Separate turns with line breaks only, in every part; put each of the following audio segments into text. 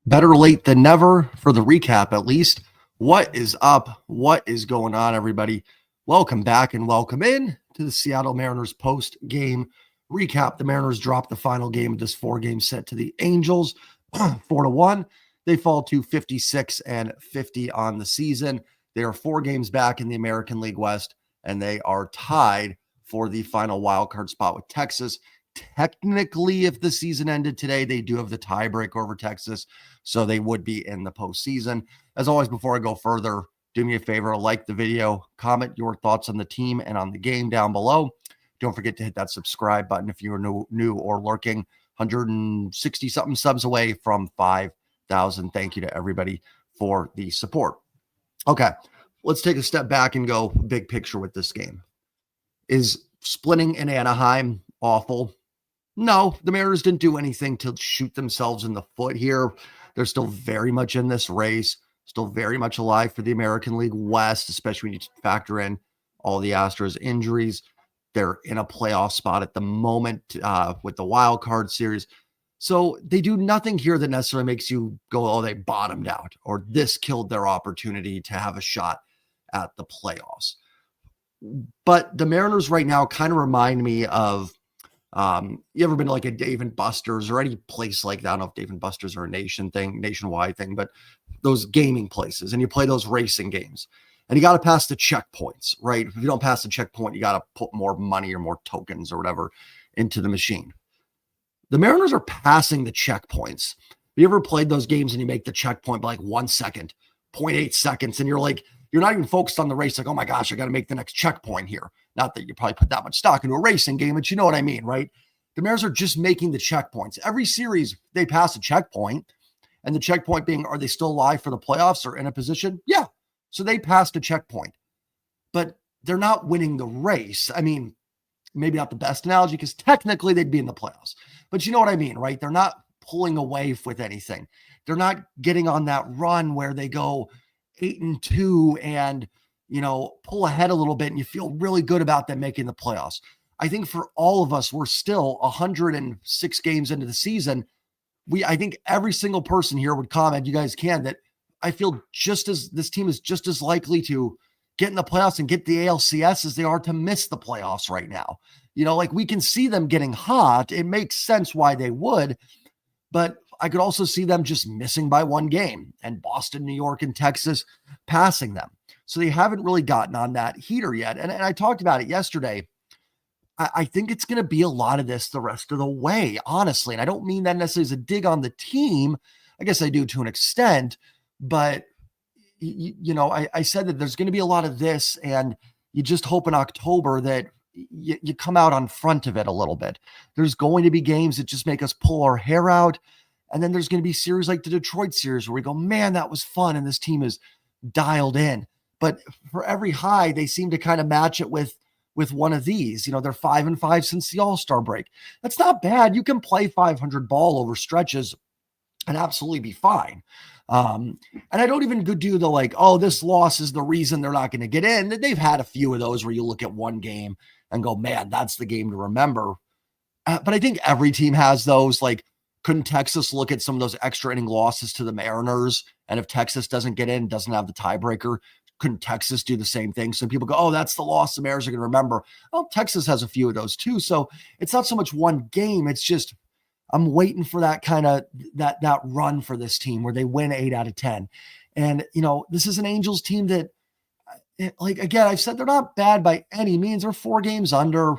Better late than never for the recap, at least. What is up? What is going on, everybody? Welcome back and welcome in to the Seattle Mariners post-game recap. The Mariners dropped the final game of this four-game set to the Angels, 4-1. They fall to 56 and 50 on the season. They are 4 games back in the American League West, and they are tied for the final wildcard spot with Texas. Technically, if the season ended today, they do have the tiebreak over Texas, so they would be in the postseason. As always, before I go further, do me a favor, like the video, comment your thoughts on the team and on the game down below. Don't forget to hit that subscribe button if you're new or lurking. 160-something subs away from 5,000. Thank you to everybody for the support. Okay, let's take a step back and go big picture with this game. Is splitting in Anaheim awful? No, the Mariners didn't do anything to shoot themselves in the foot here. They're still very much in this race, still very much alive for the American League West, especially when you factor in all the Astros injuries. They're in a playoff spot at the moment with the wild card series. So they do nothing here that necessarily makes you go, oh, they bottomed out, or this killed their opportunity to have a shot at the playoffs. But the Mariners right now kind of remind me of, you ever been to like a Dave and Buster's or any place like that? I don't know if Dave and Buster's are a nationwide thing, but those gaming places, and you play those racing games, and you got to pass the checkpoints, right? If you don't pass the checkpoint, you got to put more money or more tokens or whatever into the machine. The Mariners are passing the checkpoints. Have you ever played those games and you make the checkpoint by like 1 second, 0.8 seconds, and you're like, you're not even focused on the race. Like, oh my gosh, I got to make the next checkpoint here. Not that you probably put that much stock into a racing game, but you know what I mean, right? The Mariners are just making the checkpoints. Every series, they pass a checkpoint. And the checkpoint being, are they still alive for the playoffs or in a position? Yeah. So they passed a checkpoint. But they're not winning the race. I mean, maybe not the best analogy because technically they'd be in the playoffs. But you know what I mean, right? They're not pulling away with anything. They're not getting on that run where they go 8-2 and, you know, pull ahead a little bit and you feel really good about them making the playoffs. I think for all of us, we're still 106 games into the season. I think every single person here would comment, you guys can, that I feel just as this team is just as likely to get in the playoffs and get the ALCS as they are to miss the playoffs right now. You know, like we can see them getting hot. It makes sense why they would, but I could also see them just missing by 1 game and Boston, New York, and Texas passing them. So they haven't really gotten on that heater yet. And I talked about it yesterday. I think it's going to be a lot of this the rest of the way, honestly. And I don't mean that necessarily as a dig on the team. I guess I do to an extent, but you know, I said that there's going to be a lot of this, and you just hope in October that you come out on front of it a little bit. There's going to be games that just make us pull our hair out. And then there's going to be series like the Detroit series where we go, man, that was fun. And this team is dialed in. But for every high, they seem to kind of match it with one of these. You know, they're 5-5 since the All-Star break. That's not bad. You can play 500 ball over stretches and absolutely be fine. And I don't even do the like, oh, this loss is the reason they're not going to get in. They've had a few of those where you look at one game and go, man, that's the game to remember. But I think every team has those. Like, couldn't Texas look at some of those extra inning losses to the Mariners? And if Texas doesn't get in, doesn't have the tiebreaker, couldn't Texas do the same thing? So people go, oh, that's the loss the Mariners are going to remember. Well, Texas has a few of those too. So it's not so much one game. It's just, I'm waiting for that kind of that run for this team where they win 8 out of 10. And, you know, this is an Angels team that, like, again, I've said they're not bad by any means. They're 4 games under.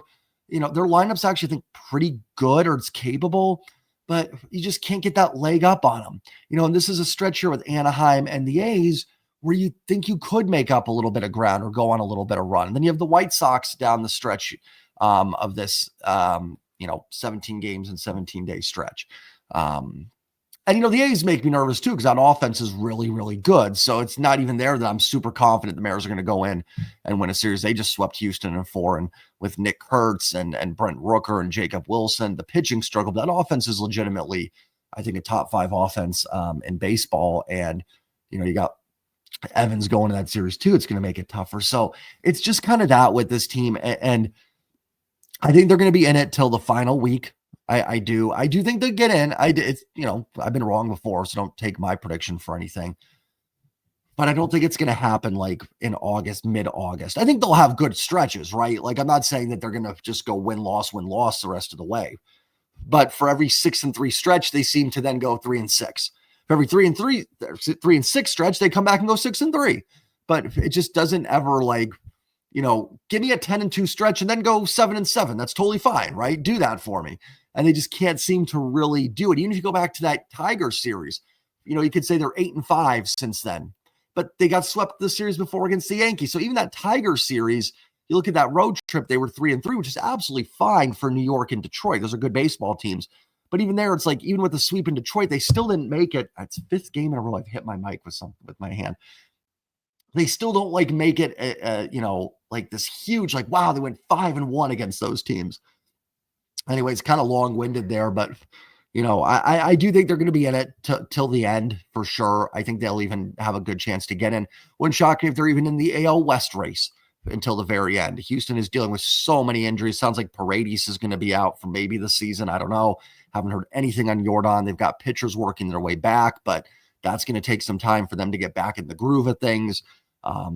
You know, their lineup's actually, I think, pretty good, or it's capable, but you just can't get that leg up on them. You know, and this is a stretch here with Anaheim and the A's where you think you could make up a little bit of ground or go on a little bit of run. And then you have the White Sox down the stretch of this, 17 games and 17-day stretch. And, you know, the A's make me nervous too, because that offense is really, really good. So it's not even there that I'm super confident the Mariners are going to go in and win a series. They just swept Houston in 4, and with Nick Kurtz and Brent Rooker and Jacob Wilson, the pitching struggle. That offense is legitimately, I think, a top 5 offense in baseball. And, you know, you got Evans going to that series too. It's going to make it tougher. So it's just kind of that with this team. And I think they're going to be in it till the final week. I do. I do think they'll get in. It's, I've been wrong before, so don't take my prediction for anything. But I don't think it's going to happen like in August, mid-August. I think they'll have good stretches, right? Like, I'm not saying that they're going to just go win, loss the rest of the way. But for every 6-3 stretch, they seem to then go 3-6. For every 3-6 stretch, they come back and go 6-3. But it just doesn't ever give me a 10-2 stretch and then go 7-7. That's totally fine, right? Do that for me. And they just can't seem to really do it. Even if you go back to that Tiger series, you could say they're 8-5 since then. But they got swept the series before against the Yankees. So even that Tiger series, you look at that road trip, they were 3-3, which is absolutely fine for New York and Detroit. Those are good baseball teams. But even there, it's like, even with the sweep in Detroit, they still didn't make it. It's fifth game in a row I've hit my mic with my hand. They still don't make it, this huge, wow, they went 5-1 against those teams. Anyway, it's kind of long-winded there, but I do think they're going to be in it till the end for sure. I think they'll even have a good chance to get in. Wouldn't shock me if they're even in the AL West race until the very end. Houston is dealing with so many injuries. Sounds like Paredes is going to be out for maybe the season. I don't know. Haven't heard anything on Jordan. They've got pitchers working their way back, but that's going to take some time for them to get back in the groove of things.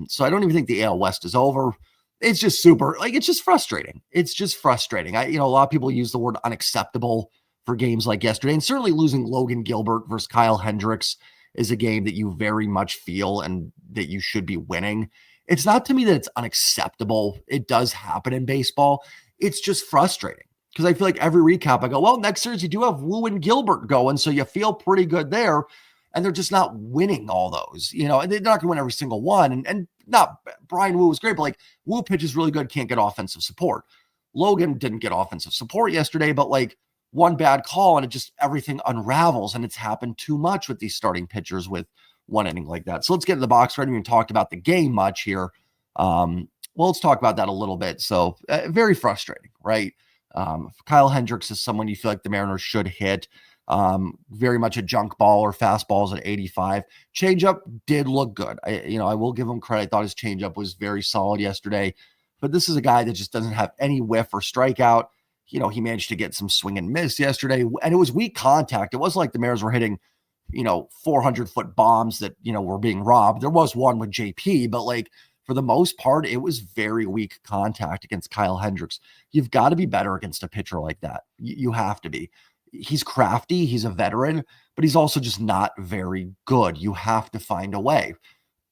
So I don't even think the AL West is over. It's just it's just frustrating. It's just frustrating. A lot of people use the word unacceptable for games like yesterday, and certainly losing Logan Gilbert versus Kyle Hendricks is a game that you very much feel and that you should be winning. It's not to me that it's unacceptable. It does happen in baseball. It's just frustrating because I feel like every recap I go, well, next series you do have Wu and Gilbert going, so you feel pretty good there. And they're just not winning all those, and they're not going to win every single one. And not Brian Wu was great, but Wu pitches really good, can't get offensive support. Logan didn't get offensive support yesterday, but one bad call and everything unravels. And it's happened too much with these starting pitchers with one inning like that. So let's get in the box. We haven't even talked about the game much here. Let's talk about that a little bit. So very frustrating, right? Kyle Hendricks is someone you feel like the Mariners should hit. Very much a junk ball or fastballs at 85. Changeup did look good. I will give him credit. I thought his changeup was very solid yesterday, but this is a guy that just doesn't have any whiff or strikeout. He managed to get some swing and miss yesterday, and it was weak contact. It wasn't like the Mariners were hitting, 400-foot bombs that, were being robbed. There was one with JP, but for the most part, it was very weak contact against Kyle Hendricks. You've got to be better against a pitcher like that. You have to be. He's crafty, he's a veteran, but he's also just not very good. You have to find a way.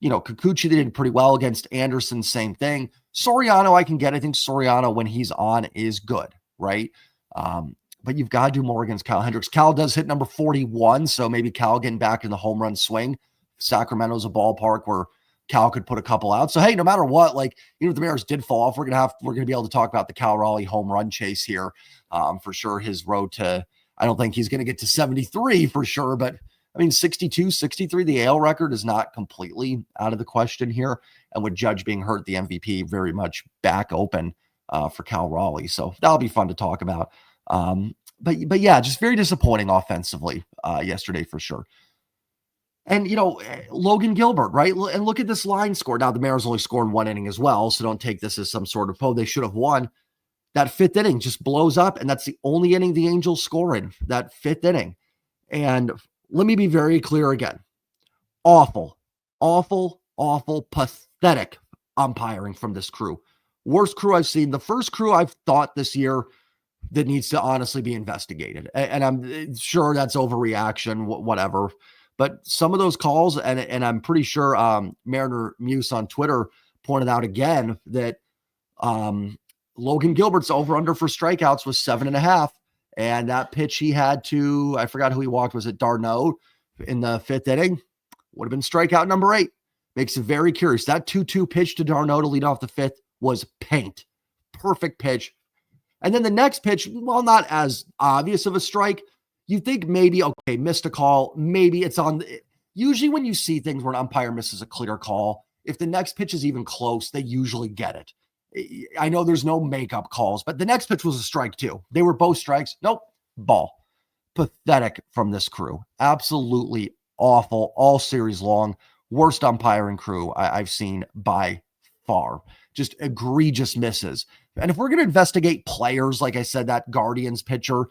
Kikuchi did pretty well against Anderson, same thing. Soriano, I can get. I think Soriano, when he's on, is good, right? But you've got to do more against Kyle Hendricks. Cal does hit number 41, so maybe Cal getting back in the home run swing. Sacramento's a ballpark where Cal could put a couple out. So, hey, no matter what, even if the Mariners did fall off, we're going to be able to talk about the Cal Raleigh home run chase here. For sure, his road to, I don't think he's going to get to 73 for sure, but 62, 63, the AL record is not completely out of the question here. And with Judge being hurt, the MVP very much back open for Cal Raleigh. So that'll be fun to talk about. But yeah, just very disappointing offensively yesterday for sure. And, Logan Gilbert, right? And look at this line score. Now, the Mariners only scored one inning as well, so don't take this as some sort of, they should have won. That fifth inning just blows up, and that's the only inning the Angels score in, that fifth inning. And let me be very clear again. Awful, awful, awful, pathetic umpiring from this crew. Worst crew I've seen. The first crew I've thought this year that needs to honestly be investigated. And I'm sure that's overreaction, whatever. But some of those calls, and I'm pretty sure Mariner Muse on Twitter pointed out again that Logan Gilbert's over-under for strikeouts was 7.5. And that pitch he had to, I forgot who he walked, was it d'Arnaud in the fifth inning? Would have been strikeout number 8. Makes it very curious. That 2-2 pitch to d'Arnaud to lead off the fifth was paint. Perfect pitch. And then the next pitch, while not as obvious of a strike, you think maybe, okay, missed a call. Maybe it's on. Usually when you see things where an umpire misses a clear call, if the next pitch is even close, they usually get it. I know there's no makeup calls, but the next pitch was a strike too. They were both strikes. Nope. Ball. Pathetic from this crew. Absolutely awful all series long. Worst umpiring crew I've seen by far. Just egregious misses. And if we're going to investigate players, like I said, that Guardians pitcher,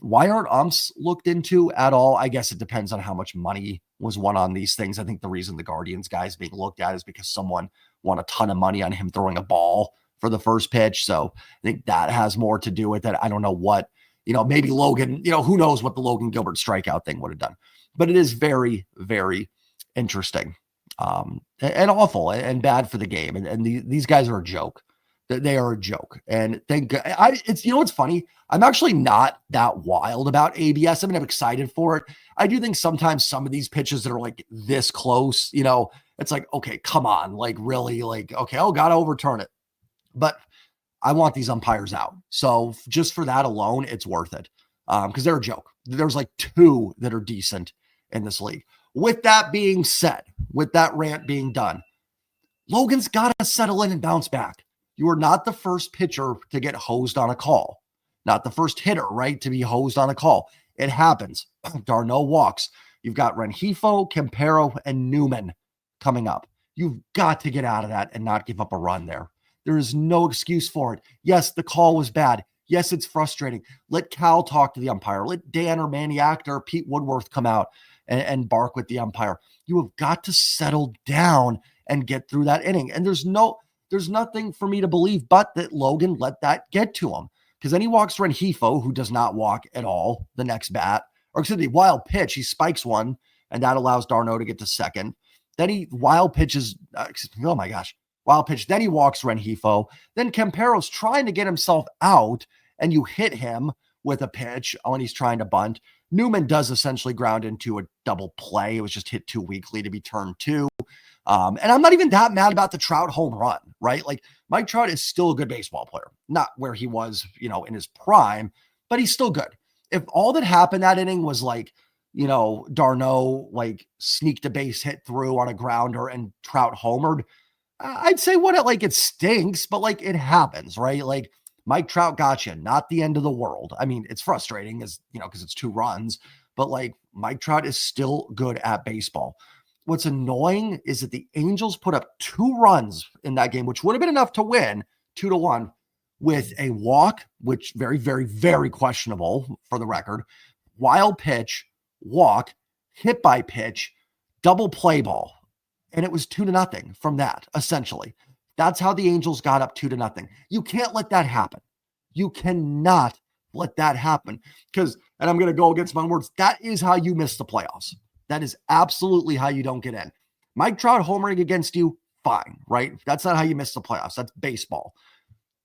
Why aren't umps looked into at all? I guess it depends on how much money was won on these things. I think the reason the Guardians guy's being looked at is because someone won a ton of money on him throwing a ball for the first pitch. So I think that has more to do with it. I don't know what, maybe Logan, who knows what the Logan Gilbert strikeout thing would have done. But it is very, very interesting and awful and bad for the game. And these guys are a joke. They are a joke. And it's funny. I'm actually not that wild about ABS. I mean, I'm excited for it. I do think sometimes some of these pitches that are like this close, it's like, okay, come on. Like really okay, got to overturn it. But I want these umpires out. So just for that alone, it's worth it. Because they're a joke. There's like 2 that are decent in this league. With that being said, with that rant being done, Logan's got to settle in and bounce back. You are not the first pitcher to get hosed on a call. Not the first hitter, right, to be hosed on a call. It happens. d'Arnaud walks. You've got Rengifo, Campero, and Newman coming up. You've got to get out of that and not give up a run there. There is no excuse for it. Yes, the call was bad. Yes, it's frustrating. Let Cal talk to the umpire. Let Dan or Manny Actor or Pete Woodworth come out and bark with the umpire. You have got to settle down and get through that inning. And there's nothing for me to believe but that Logan let that get to him. Because then he walks Rengifo, who does not walk at all the next bat. Or excuse me, wild pitch. He spikes one, and that allows d'Arnaud to get to second. Then he wild pitches. Wild pitch. Then he walks Rengifo. Then Campero's trying to get himself out, and you hit him with a pitch when he's trying to bunt. Newman does essentially ground into a double play. It was just hit too weakly to be turned 2. And I'm not even that mad about the Trout home run, right? Like Mike Trout is still a good baseball player, not where he was, in his prime, but he's still good. If all that happened that inning was like, d'Arnaud like sneaked a base hit through on a grounder and Trout homered, I'd say it stinks, but like it happens, right? Like Mike Trout got you, not the end of the world. I mean, it's frustrating because it's 2 runs, but like Mike Trout is still good at baseball. What's annoying is that the Angels put up 2 runs in that game, which would have been enough to win 2-1 with a walk, which very, very, very questionable for the record, wild pitch, walk, hit by pitch, double play ball. And it was 2-0 from that, essentially. That's how the Angels got up 2-0. You can't let that happen. You cannot let that happen. And I'm going to go against my words, that is how you miss the playoffs. That is absolutely how you don't get in. Mike Trout homering against you, fine, right? That's not how you miss the playoffs. That's baseball.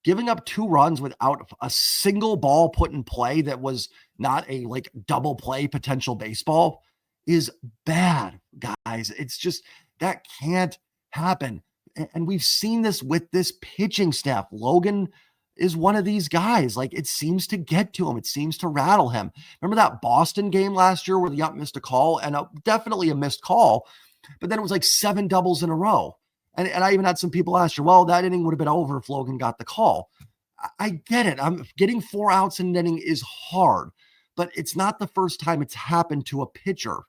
Giving up 2 runs without a single ball put in play that was not a double play potential baseball is bad, guys. It's just, that can't happen. And we've seen this with this pitching staff. Logan is one of these guys. Like, it seems to get to him. It seems to rattle him. Remember that Boston game last year where the ump missed a call, and definitely a missed call, but then it was like 7 doubles in a row. And I even had some people ask you, well, that inning would have been over if Logan got the call. I get it. I'm getting 4 outs in an inning is hard, but it's not the first time it's happened to a pitcher.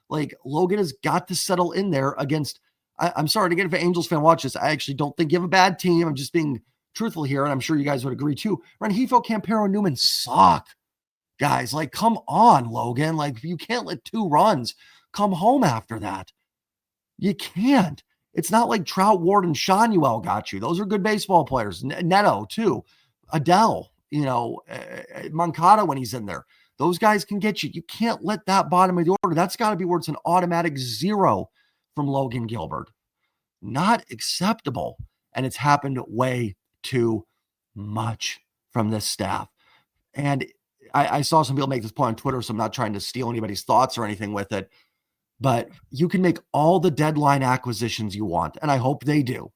Like, Logan has got to settle in there against, I'm sorry to get if an Angels fan watch this. I actually don't think you have a bad team. I'm just being truthful here, and I'm sure you guys would agree too. Rengifo, Campero, Newman suck. Guys, like, come on, Logan. Like, you can't let 2 runs come home after that. You can't. It's not like Trout, Ward, and Shanuel got you. Those are good baseball players. Neto, too. Adele, Moncada when he's in there. Those guys can get you. You can't let that bottom of the order. That's got to be where it's an automatic 0 from Logan Gilbert. Not acceptable. And it's happened way too much from this staff. And I saw some people make this point on Twitter, so I'm not trying to steal anybody's thoughts or anything with it. But you can make all the deadline acquisitions you want, and I hope they do.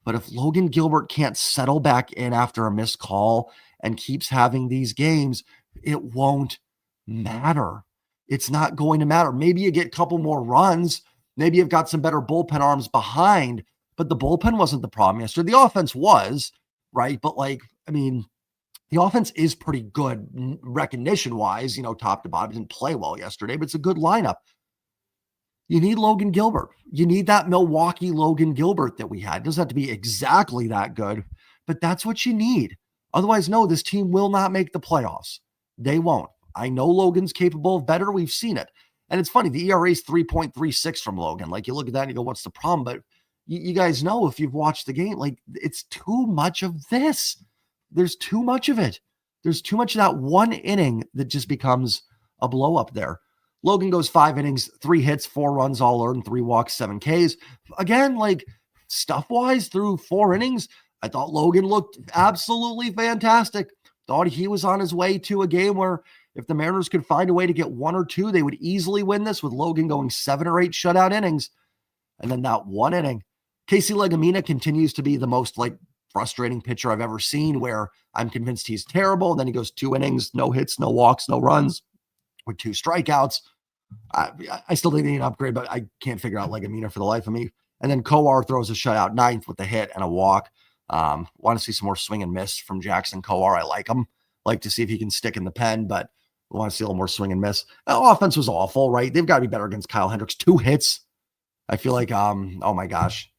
But if Logan Gilbert can't settle back in after a missed call and keeps having these games, it won't matter. It's not going to matter. Maybe you get a couple more runs. Maybe you've got some better bullpen arms behind, but the bullpen wasn't the problem yesterday. The offense was, right? But the offense is pretty good recognition-wise, top to bottom. Didn't play well yesterday, but it's a good lineup. You need Logan Gilbert. You need that Milwaukee Logan Gilbert that we had. It doesn't have to be exactly that good, but that's what you need. Otherwise, no, this team will not make the playoffs. They won't. I know Logan's capable of better. We've seen it. And it's funny, the ERA is 3.36 from Logan. Like, you look at that and you go, what's the problem? But you guys know, if you've watched the game, like, it's too much of this. There's too much of it. There's too much of that one inning that just becomes a blow up there. Logan goes 5 innings, 3 hits, 4 runs, all earned, 3 walks, 7 Ks. Again, like, stuff-wise, through 4 innings, I thought Logan looked absolutely fantastic. Thought he was on his way to a game where if the Mariners could find a way to get 1 or 2, they would easily win this, with Logan going 7 or 8 shutout innings. And then that 1 inning. Casey Legumina continues to be the most, like, frustrating pitcher I've ever seen, where I'm convinced he's terrible. And then he goes 2 innings, no hits, no walks, no runs, with 2 strikeouts. I still think they need an upgrade, but I can't figure out Legumina for the life of me. And then Kowar throws a shutout 9th with a hit and a walk. Want to see some more swing and miss from Jackson Kowar. I like him. Like to see if he can stick in the pen, but we want to see a little more swing and miss. Offense was awful, right? They've got to be better against Kyle Hendricks. 2 hits. I feel like, oh my gosh.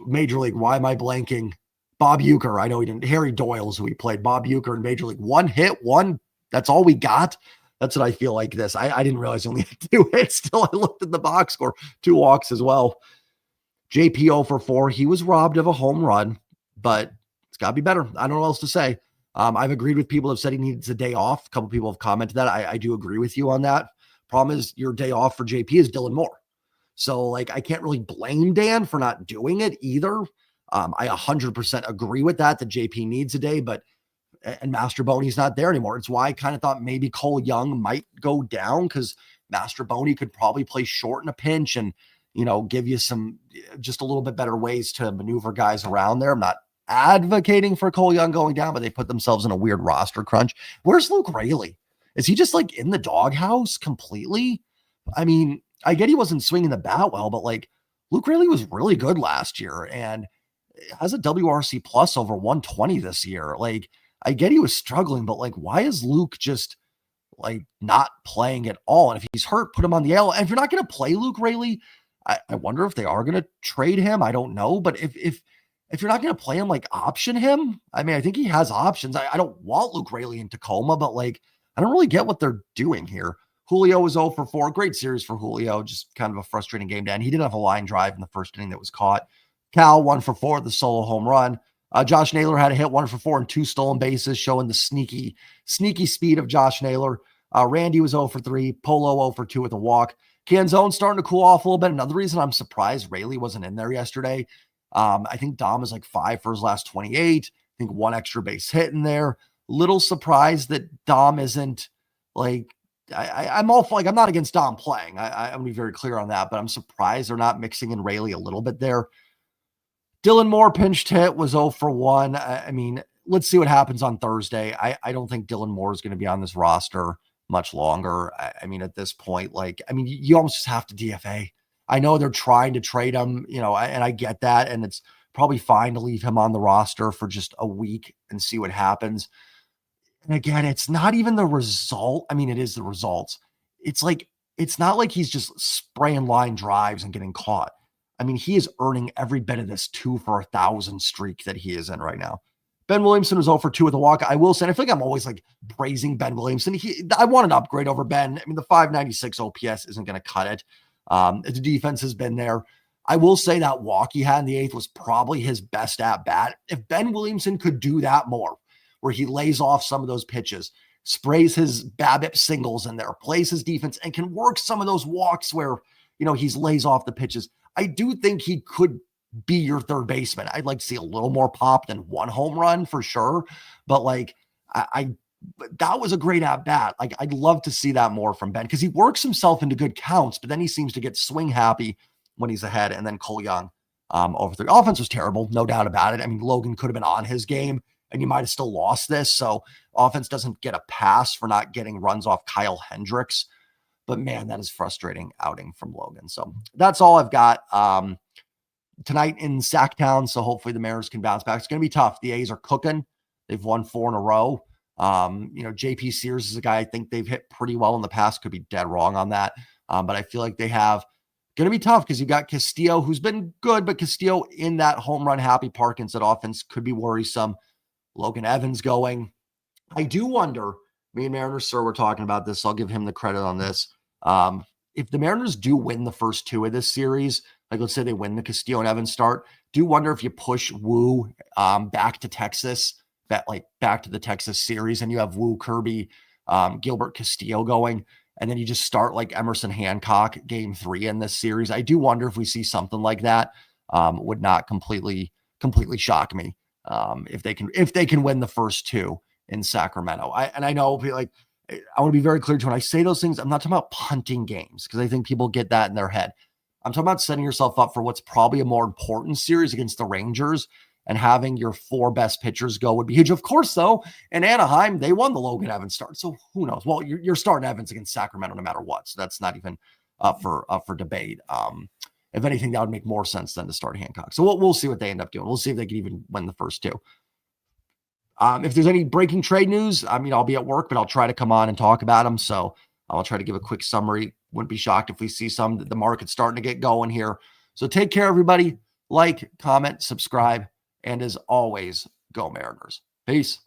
Major League, why am I blanking? Bob Uecker. I know he didn't. Harry Doyle's who he played. Bob Uecker in Major League. 1 hit, 1. That's all we got. That's what I feel like this. I didn't realize he only had 2 hits. Still, I looked at the box score. 2 walks as well. JP 0 for 4. He was robbed of a home run, but it's got to be better. I don't know what else to say. I've agreed with people who have said he needs a day off. A couple people have commented that. I do agree with you on that. Problem is, your day off for JP is Dylan Moore. So, like, I can't really blame Dan for not doing it either. I 100% agree with that JP needs a day, and Mastroboni's not there anymore. It's why I kind of thought maybe Cole Young might go down, because Mastroboni could probably play short in a pinch and, give you some, just a little bit better ways to maneuver guys around there. I'm not advocating for Cole Young going down, but they put themselves in a weird roster crunch. Where's Luke Raley? Is he just, like, in the doghouse completely? I mean, I get he wasn't swinging the bat well, but, like, Luke Raley was really good last year and has a WRC plus over 120 this year. Like, I get he was struggling, but, like, why is Luke just, like, not playing at all? And if he's hurt, put him on the AL. And if you're not going to play Luke Raley, I wonder if they are going to trade him. I don't know. But if you're not going to play him, like, option him. I mean, I think he has options. I don't want Luke Raley in Tacoma, but, like, I don't really get what they're doing here. Julio was 0 for 4. Great series for Julio. Just kind of a frustrating game to end. He didn't have a line drive in the first inning that was caught. Cal 1 for 4, the solo home run. Josh Naylor had a hit, 1 for 4, and 2 stolen bases, showing the sneaky speed of Josh Naylor. Randy was 0 for 3. Polo 0 for 2 with a walk. Canzone starting to cool off a little bit. Another reason I'm surprised Raley wasn't in there yesterday. I think Dom is like 5 for his last 28. I think 1 extra base hit in there. Little surprised that Dom isn't, like, I'm all for, like, I'm not against Dom playing. I'm going to be very clear on that, but I'm surprised they're not mixing in Raley a little bit there. Dylan Moore pinched hit, was 0 for 1. I mean, let's see what happens on Thursday. I don't think Dylan Moore is going to be on this roster much longer. I mean, at this point, like, I mean, you almost just have to DFA. I know they're trying to trade him, and I get that. And it's probably fine to leave him on the roster for just a week and see what happens. And again, it's not even the result. I mean, it is the results. It's like, it's not like he's just spraying line drives and getting caught. I mean, he is earning every bit of this 2 for 1,000 streak that he is in right now. Ben Williamson was 0 for 2 with a walk. I will say, and I feel like I'm always, like, praising Ben Williamson. I want an upgrade over Ben. I mean, the 596 OPS isn't going to cut it. The defense has been there. I will say that walk he had in the 8th was probably his best at bat. If Ben Williamson could do that more, where he lays off some of those pitches, sprays his BABIP singles in there, plays his defense, and can work some of those walks where, he's lays off the pitches, I do think he could be your third baseman. I'd like to see a little more pop than 1 home run for sure. But, like, that was a great at bat. Like, I'd love to see that more from Ben, because he works himself into good counts, but then he seems to get swing happy when he's ahead. And then Cole Young over 3. Offense was terrible, no doubt about it. I mean, Logan could have been on his game and you might have still lost this. So offense doesn't get a pass for not getting runs off Kyle Hendricks. But, man, that is frustrating outing from Logan. So that's all I've got tonight in Sacktown. So hopefully the Mariners can bounce back. It's going to be tough. The A's are cooking. They've won 4 in a row. JP Sears is a guy I think they've hit pretty well in the past. Could be dead wrong on that. But I feel like they have going to be tough, because you got Castillo, who's been good, but Castillo in that home run happy Parkinson offense could be worrisome. Logan Evans going. I do wonder Me and Mariners, sir, we're talking about this. I'll give him the credit on this. If the Mariners do win the first two of this series, like let's say they win the Castillo and Evans start, do wonder if you push Woo back to Texas, back to the Texas series, and you have Woo, Kirby, Gilbert, Castillo going, and then you just start like Emerson Hancock game 3 in this series. I do wonder if we see something like that. Would not completely shock me if they can win the first two in Sacramento. I know like I want to be very clear to when I say those things, I'm not talking about punting games because I think people get that in their head. I'm talking about setting yourself up for what's probably a more important series against the Rangers, and having your 4 best pitchers go would be huge. Of course, though, in Anaheim, they won the Logan Evans start. So who knows? Well, you're starting Evans against Sacramento no matter what. So that's not even up for debate. If anything, that would make more sense than to start Hancock. So we'll see what they end up doing. We'll see if they can even win the first two. If there's any breaking trade news, I mean, I'll be at work, but I'll try to come on and talk about them. So I'll try to give a quick summary. Wouldn't be shocked if we see some. The market's starting to get going here. So take care, everybody. Like, comment, subscribe, and as always, go Mariners. Peace.